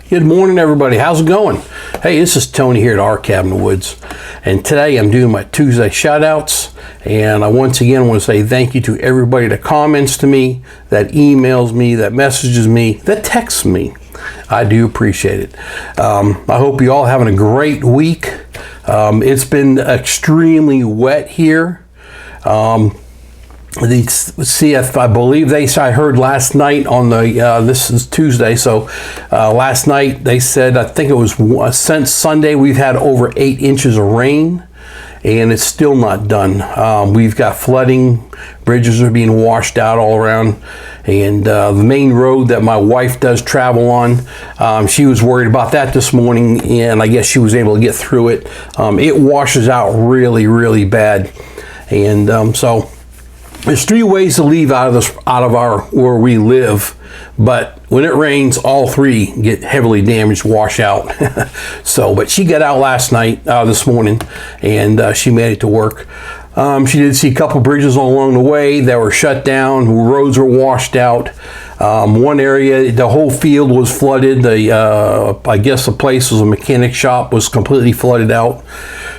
Good morning, everybody. How's it going? Hey, this is Tony here at Our Cabin in the Woods, and today I'm doing my Tuesday shout-outs, and I once again want to say thank you to everybody that comments to me, that emails me, that messages me, that texts me. I do appreciate it. I hope you all having a great week. It's been extremely wet here. I believe I heard last night on the, this is Tuesday, so last night they said, I think it was since Sunday, we've had over 8 inches of rain, and it's still not done. We've got flooding, bridges are being washed out all around, and the main road that my wife does travel on, she was worried about that this morning, and I guess she was able to get through it. It washes out really, really bad, and so there's 3 ways to leave out of our where we live, but when it rains, all 3 get heavily damaged, wash out. But she got out last night, this morning, and she made it to work. She did see a couple bridges along the way that were shut down. Roads were washed out. One area, the whole field was flooded. I guess the place was a mechanic shop, was completely flooded out.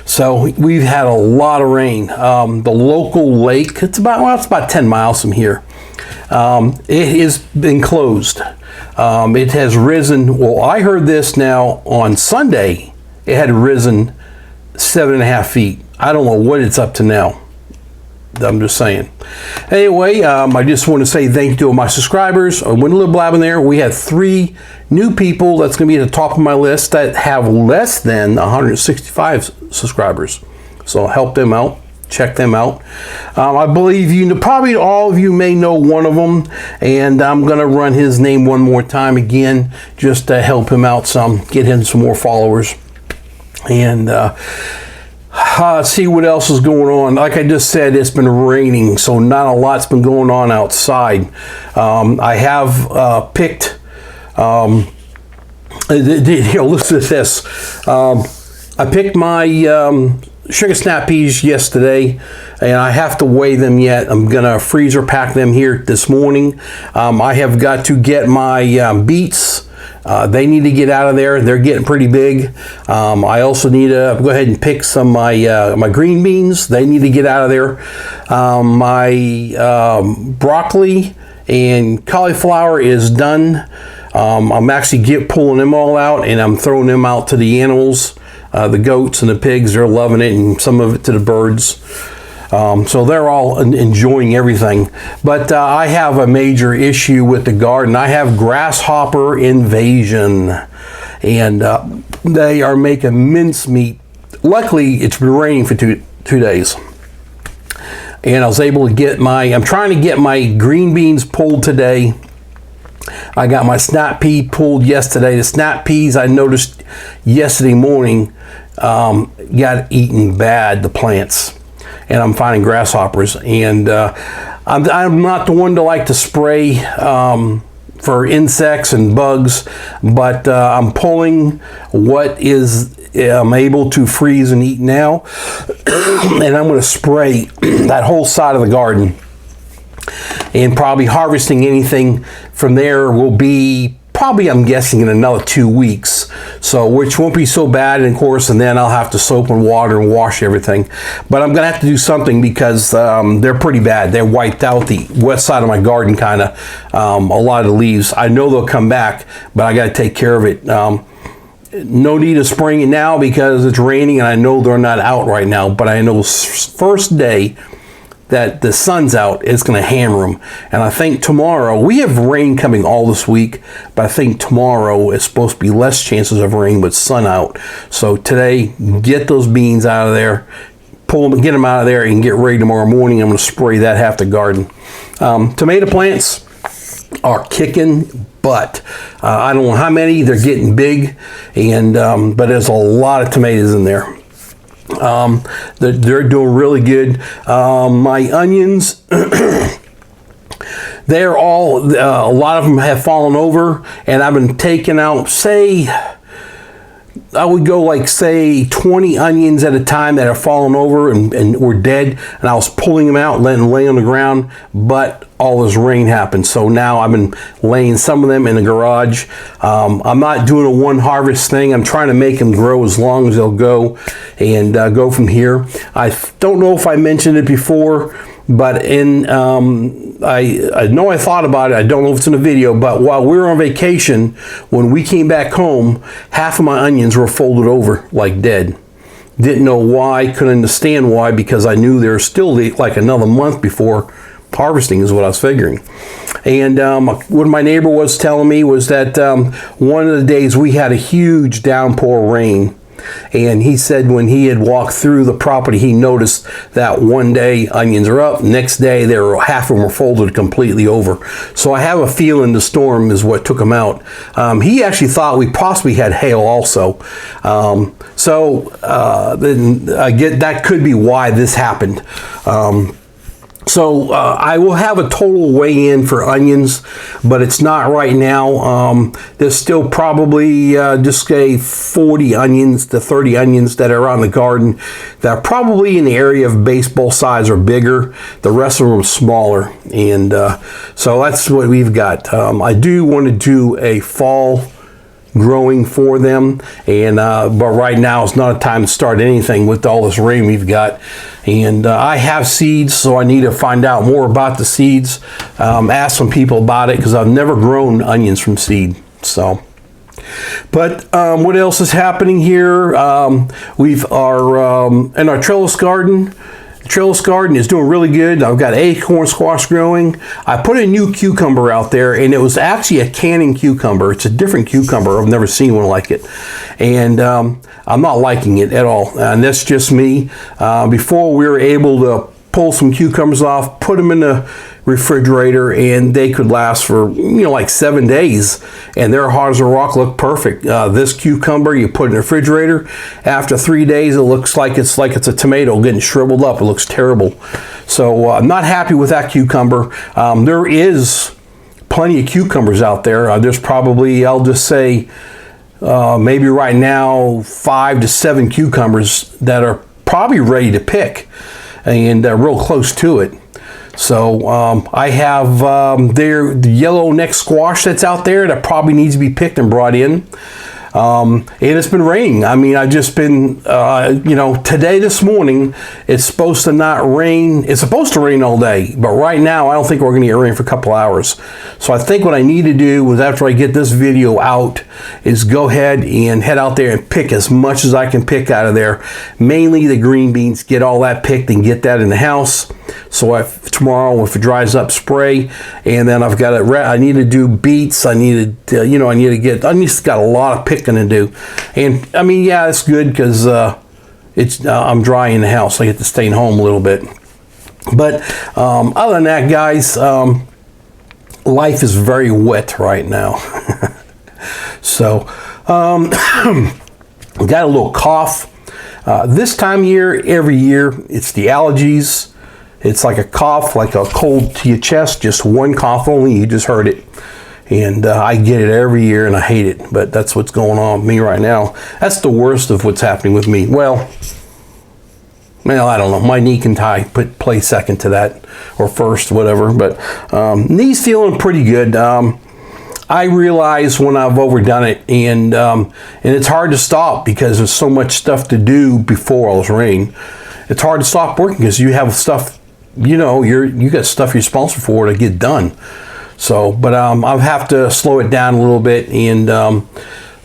So we've had a lot of rain. The local lake, it's about 10 miles from here. It has been closed. It has risen. Well, I heard this now on Sunday. It had risen 7.5 feet. I don't know what it's up to now. I'm just saying. Anyway, I just want to say thank you to my subscribers. I went a little blabbing there. We had 3 new people that's going to be at the top of my list that have less than 165 subscribers. So help them out. Check them out. I believe probably all of you may know one of them, and I'm going to run his name one more time again just to help him out some, get him some more followers. And see what else is going on. Like I just said, it's been raining, so not a lot's been going on outside. I have picked, listen to this. I picked my sugar snap peas yesterday, and I have to weigh them yet. I'm gonna freezer pack them here this morning. I have got to get my beets. They need to get out of there. They're getting pretty big. I also need to go ahead and pick some of my green beans. They need to get out of there. My broccoli and cauliflower is done. I'm actually pulling them all out, and I'm throwing them out to the animals. The goats and the pigs, they're loving it, and some of it to the birds. So they're all enjoying everything. But I have a major issue with the garden. I have grasshopper invasion, and they are making mincemeat. Luckily, it's been raining for two days. And I was able to get I'm trying to get my green beans pulled today. I got my snap pea pulled yesterday. The snap peas, I noticed yesterday morning, got eaten bad, the plants. And I'm finding grasshoppers. And I'm not the one to like to spray for insects and bugs, but I'm pulling what I'm able to freeze and eat now. And I'm going to spray that whole side of the garden. And probably harvesting anything from there will be probably, I'm guessing, in another 2 weeks. So, which won't be so bad, and of course, and then I'll have to soap and water and wash everything. But I'm gonna have to do something because they're pretty bad. They wiped out the west side of my garden, kind of, a lot of the leaves. I know they'll come back, but I gotta take care of it. No need of spraying it now because it's raining, and I know they're not out right now, but I know first day that the sun's out, it's going to hammer them. And I think tomorrow, we have rain coming all this week, but I think tomorrow is supposed to be less chances of rain with sun out. So today, get those beans out of there, pull them, get them out of there, and get ready tomorrow morning. I'm going to spray that half the garden. Tomato plants are kicking butt. I don't know how many, they're getting big, and but there's a lot of tomatoes in there. They're doing really good. My onions, they're all, a lot of them have fallen over, and I've been taking out, say, I would go like say 20 onions at a time that have fallen over and were dead, and I was pulling them out, letting them lay on the ground, but all this rain happened. So now I've been laying some of them in the garage. I'm not doing a one harvest thing. I'm trying to make them grow as long as they'll go, and go from here. I don't know if I mentioned it before, but I know I thought about it. I don't know if it's in a video, but while we were on vacation, when we came back home, half of my onions were folded over like dead. Didn't know why, couldn't understand why, because I knew there was still like another month before harvesting is what I was figuring. And what my neighbor was telling me was that one of the days we had a huge downpour rain. And he said when he had walked through the property, he noticed that one day onions are up, next day half of them were folded completely over. So I have a feeling the storm is what took them out. He actually thought we possibly had hail also. Then I get that could be why this happened. So I will have a total weigh-in for onions, but it's not right now. There's still probably just say 40 onions to 30 onions that are on the garden that are probably in the area of baseball size or bigger. The rest of them are smaller. And so that's what we've got. I do want to do a fall growing for them, and but right now it's not a time to start anything with all this rain we've got. And I have seeds, so I need to find out more about the seeds, ask some people about it, because I've never grown onions from seed. So but what else is happening here? We've our in our trellis garden. Trellis garden is doing really good. I've got acorn squash growing. I put a new cucumber out there, and it was actually a canning cucumber. It's a different cucumber. I've never seen one like it. And I'm not liking it at all. And that's just me. Before we were able to pull some cucumbers off, put them in the refrigerator, and they could last for like 7 days, and they're hard as a rock, look perfect. This cucumber you put in the refrigerator, after 3 days it looks like it's a tomato getting shriveled up. It looks terrible. So I'm not happy with that cucumber. There is plenty of cucumbers out there. There's probably, I'll just say, maybe right now 5 to 7 cucumbers that are probably ready to pick, and real close to it. So I have the yellow neck squash that's out there that probably needs to be picked and brought in. And it's been raining. I mean, I've just been, today, this morning, it's supposed to not rain. It's supposed to rain all day, but right now I don't think we're going to get rain for a couple hours. So I think what I need to do is, after I get this video out, is go ahead and head out there and pick as much as I can pick out of there. Mainly the green beans, get all that picked and get that in the house. So tomorrow, if it dries up, spray. And then I've got it. I need to do beets. I need to, I just got a lot of picking to do. And I mean, yeah, it's good because I'm dry in the house. I get to stay home a little bit. But other than that, guys, life is very wet right now. So got a little cough. This time of year, every year, it's the allergies. It's like a cough, like a cold to your chest, just one cough only. You just heard it. And I get it every year, and I hate it. But that's what's going on with me right now. That's the worst of what's happening with me. Well, I don't know. My knee can play second to that, or first, whatever. But knee's feeling pretty good. I realize when I've overdone it, and it's hard to stop because there's so much stuff to do before all this rain. It's hard to stop working because you have stuff. You got stuff you're responsible for to get done. So, but I'll have to slow it down a little bit, and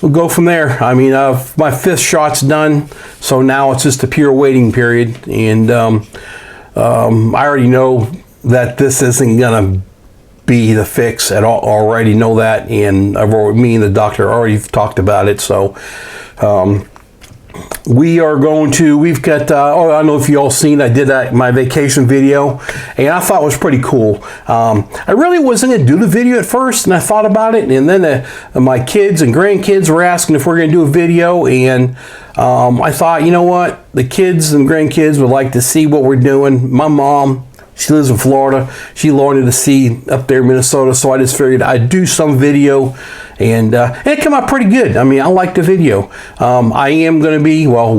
we'll go from there. I mean, my 5th shot's done, so now it's just a pure waiting period. And I already know that this isn't gonna be the fix at all. I already know that, and me and the doctor already talked about it. So we've got, I don't know if you all seen, I did my vacation video, and I thought it was pretty cool. I really wasn't going to do the video at first, and I thought about it, and then my kids and grandkids were asking if we're going to do a video, and I thought, you know what, the kids and grandkids would like to see what we're doing. My mom, she lives in Florida. She wanted to see up there in Minnesota, so I just figured I'd do some video and it came out pretty good. I mean, I liked the video. I am going to be, well,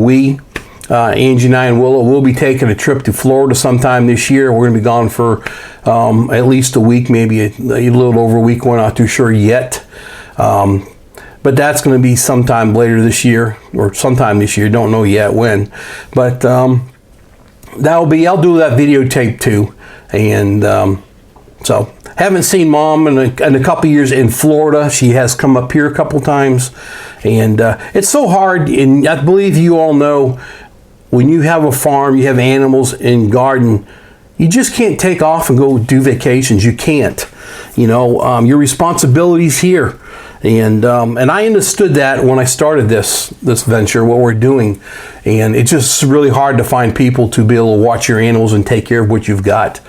Angie and I and Willow will be taking a trip to Florida sometime this year. We're going to be gone for at least a week, maybe a little over a week. We're not too sure yet. But that's going to be sometime later this year, or sometime this year. Don't know yet when. But that'll be, I'll do that videotape too. And so, haven't seen Mom in a couple years in Florida. She has come up here a couple times. And it's so hard, and I believe you all know, when you have a farm, you have animals and garden, you just can't take off and go do vacations. You can't. You know, your responsibility's here. And I understood that when I started this venture, what we're doing. And it's just really hard to find people to be able to watch your animals and take care of what you've got.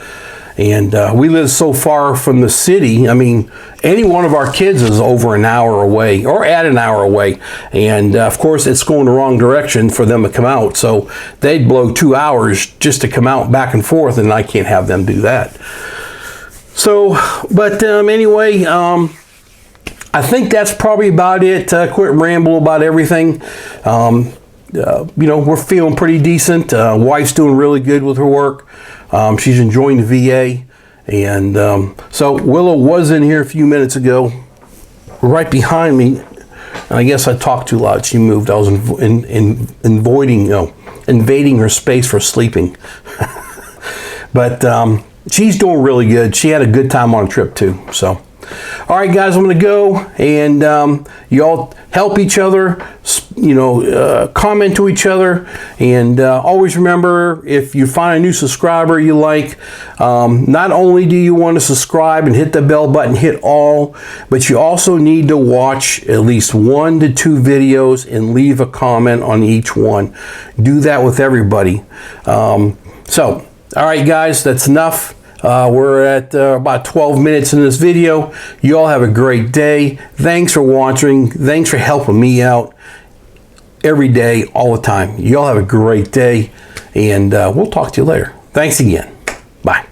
And we live so far from the city. I mean, any one of our kids is over an hour away or at an hour away. And of course, it's going the wrong direction for them to come out. So they'd blow 2 hours just to come out back and forth, and I can't have them do that. So, but anyway, I think that's probably about it. Quit ramble about everything. You know, we're feeling pretty decent. Wife's doing really good with her work. She's enjoying the VA. And so Willow was in here a few minutes ago, right behind me. And I guess I talked too loud. She moved. I was invading her space for sleeping. But she's doing really good. She had a good time on a trip too. So, all right, guys, I'm going to go, and you all help each other, you know, comment to each other, and always remember, if you find a new subscriber you like, not only do you want to subscribe and hit the bell button, hit all, but you also need to watch at least 1 to 2 videos and leave a comment on each one. Do that with everybody. So, all right, guys, that's enough. We're at about 12 minutes in this video. You all have a great day. Thanks for watching. Thanks for helping me out every day, all the time. You all have a great day, and we'll talk to you later. Thanks again. Bye.